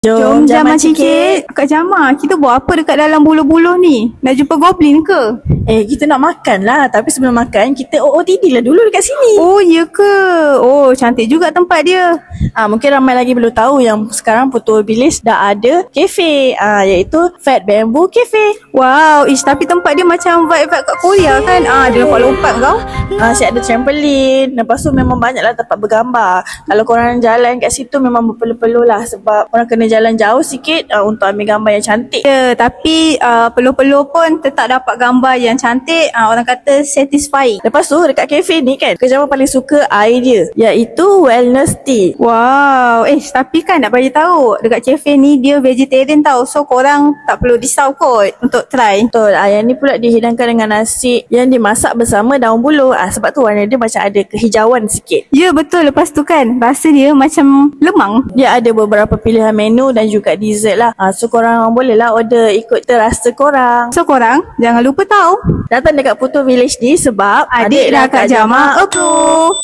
Jom Jamal sikit. Kak Jamal, kita buat apa dekat dalam buluh-buluh ni? Nak jumpa goblin ke? Kita nak makan lah. Tapi sebelum makan, kita OOTD lah dulu dekat sini. Oh, ya ke? Oh, cantik juga tempat dia. Mungkin ramai lagi belum tahu yang sekarang Pulau Bilis dah ada kafe, iaitu Fat Bamboo Cafe. Wow, tapi tempat dia macam vibe-vibe kat Korea kan? Dia lompat kau. Asyik ada trampolin. Lepas tu memang banyak lah tempat bergambar. Kalau korang jalan kat situ memang berpeluh-peluh lah. Sebab korang kena jalan jauh sikit untuk ambil gambar yang cantik. Ya, tapi peluh-peluh pun tetap dapat gambar yang cantik. Orang kata satisfying. Lepas tu dekat kafe ni kan, Kak Jamal paling suka air dia, iaitu wellness tea. Wow, tapi kan nak bagi tahu dekat kafe ni dia vegetarian tau. So korang tak perlu risau kot untuk try. Betul. Yang ni pula dihidangkan dengan nasi yang dimasak bersama daun buluh. Sebab tu warna dia macam ada kehijauan sikit. Ya, betul. Lepas tu kan rasa dia macam lemang. Dia ada beberapa pilihan menu dan juga dessert lah. So korang bolehlah order ikut terasa korang. So korang jangan lupa tahu datang dekat Pulau Village ni sebab adik dah Kak Jamal approve.